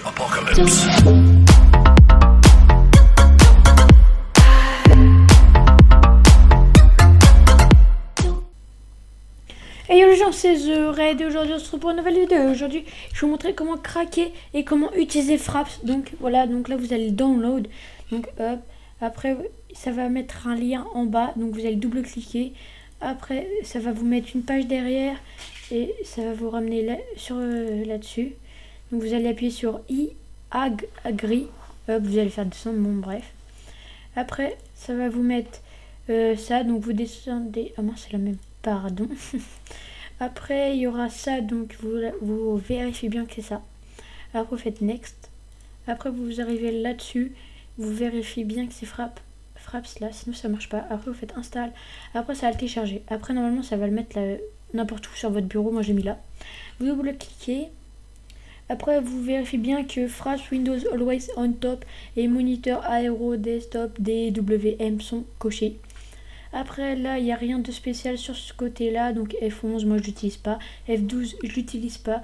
apocalypse. Hey yo les gens, c'est The Raid et aujourd'hui on se retrouve pour une nouvelle vidéo. Aujourd'hui je vais vous montrer comment craquer et comment utiliser Fraps. Donc voilà, donc là vous allez download. Donc hop, après ça va mettre un lien en bas, donc vous allez double cliquer. Après ça va vous mettre une page derrière et ça va vous ramener là-dessus. Donc vous allez appuyer sur agree. Hop, vous allez faire descendre, bon bref. Après ça va vous mettre ça, donc vous descendez. Ah mince, c'est la même. Pardon. Après, il y aura ça, donc vous vérifiez bien que c'est ça. Après, vous faites Next. Après, vous arrivez là-dessus. Vous vérifiez bien que c'est Fraps là, sinon ça marche pas. Après, vous faites Install. Après, ça va le télécharger. Après, normalement, ça va le mettre n'importe où sur votre bureau. Moi, j'ai mis là. Vous double-cliquez. Après, vous vérifiez bien que Fraps Windows Always on Top et Monitor Aero Desktop DWM sont cochés. Après là il n'y a rien de spécial sur ce côté là, donc F11 moi je l'utilise pas, F12 je l'utilise pas.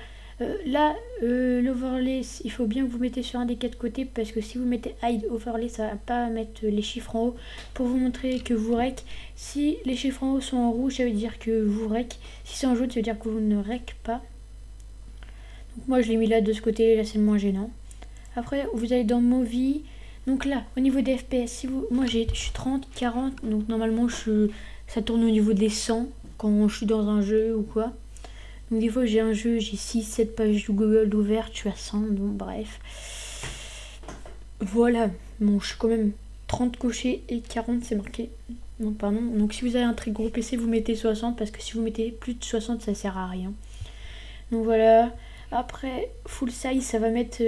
L'overlay il faut bien que vous mettez sur un des quatre côtés, parce que si vous mettez hide overlay ça va pas mettre les chiffres en haut pour vous montrer que vous rec. Si les chiffres en haut sont en rouge ça veut dire que vous rec, si c'est en jaune ça veut dire que vous ne rec pas. Donc moi je l'ai mis là de ce côté, là c'est le moins gênant. Après vous allez dans Movie. Donc là, au niveau des FPS, moi je suis 30, 40, donc normalement ça tourne au niveau des 100 quand je suis dans un jeu ou quoi. Donc des fois j'ai un jeu, j'ai 6, 7 pages de Google ouvertes, je suis à 100, donc bref. Voilà, bon je suis quand même 30 cochés et 40 c'est marqué. Non pardon, donc si vous avez un très gros PC vous mettez 60, parce que si vous mettez plus de 60 ça sert à rien. Donc voilà, après full size ça va mettre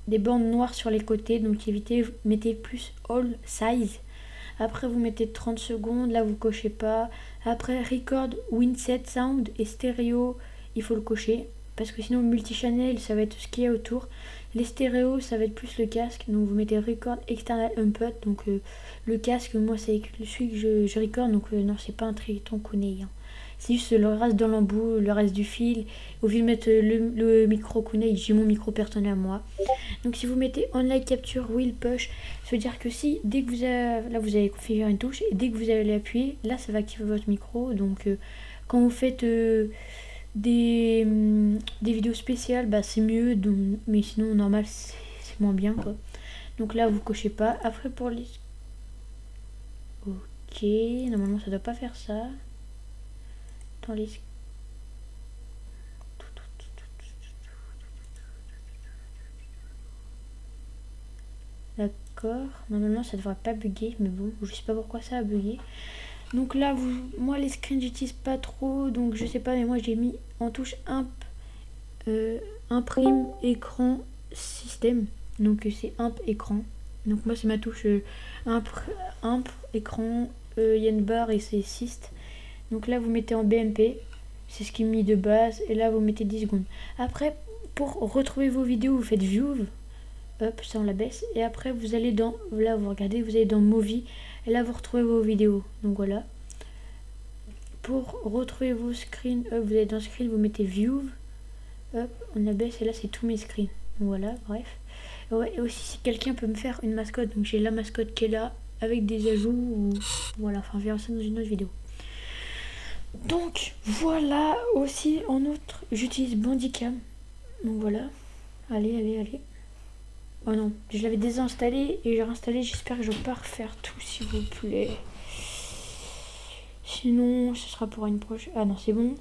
des bandes noires sur les côtés, donc mettez plus all size. Après vous mettez 30 secondes, là vous cochez pas. Après record windset sound et stéréo, il faut le cocher, parce que sinon multichannel ça va être ce qu'il y a autour. Les stéréos ça va être plus le casque, donc vous mettez record external input, donc le casque moi c'est celui que je record, donc non c'est pas un Triton Kunai hein. C'est juste le reste dans l'embout, le reste du fil. Au lieu de mettre le micro Kunai, j'ai mon micro personnel à moi. Donc si vous mettez online capture wheel push, ça veut dire que si dès que là vous allez configurer une touche et dès que vous allez appuyer, là ça va activer votre micro. Donc quand vous faites des vidéos spéciales, bah c'est mieux. Donc, mais sinon normal c'est moins bien quoi. Donc là vous cochez pas. Après pour les... Ok, normalement ça doit pas faire ça. Dans les... D'accord, normalement ça devrait pas bugger, mais bon, je sais pas pourquoi ça a bugué. Donc là, moi les screens j'utilise pas trop, donc je sais pas, mais moi j'ai mis en touche imprime écran système, donc c'est imp écran. Donc moi c'est ma touche imp écran, il y a une barre et c'est syst. Donc là vous mettez en BMP, c'est ce qui est mis de base, et là vous mettez 10 secondes. Après pour retrouver vos vidéos vous faites view, hop ça on la baisse, et après vous allez dans, là vous regardez, vous allez dans Movie, et là vous retrouvez vos vidéos. Donc voilà, pour retrouver vos screens, hop, vous allez dans Screen, vous mettez View, hop on la baisse, et là c'est tous mes screens. Donc voilà, bref. Ouais, et aussi si quelqu'un peut me faire une mascotte, donc j'ai la mascotte qui est là avec des ajouts, ou voilà, enfin on verra ça dans une autre vidéo. Donc voilà, aussi en outre j'utilise Bandicam, donc voilà, allez. Oh non, je l'avais désinstallé et j'ai réinstallé, j'espère que je vais pas refaire tout s'il vous plaît, sinon ce sera pour une prochaine. Ah non c'est bon,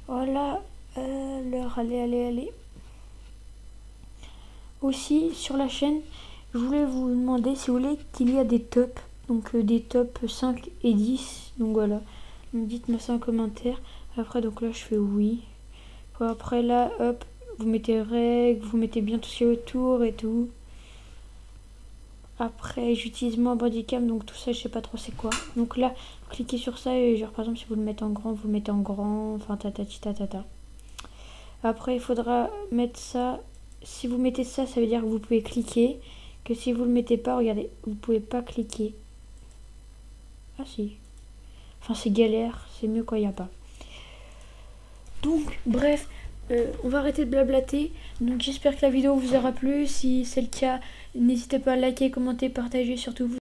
voilà. Alors allez. Aussi sur la chaîne je voulais vous demander si vous voulez qu'il y a des tops, donc des tops 5 et 10, donc voilà. Donc dites-moi ça en commentaire. Après donc là je fais oui. Après là hop, vous mettez règles, vous mettez bien tout ce qui est autour et tout. Après j'utilise moi Bandicam, donc tout ça je sais pas trop c'est quoi. Donc là vous cliquez sur ça et genre par exemple si vous le mettez en grand, vous le mettez en grand, enfin tatata. Après il faudra mettre ça. Si vous mettez ça, ça veut dire que vous pouvez cliquer. Que si vous le mettez pas, regardez, vous pouvez pas cliquer. Ah si. Enfin c'est galère, c'est mieux quand il n'y a pas. Donc bref, on va arrêter de blablater. Donc j'espère que la vidéo vous aura plu. Si c'est le cas, n'hésitez pas à liker, commenter, partager, surtout vous.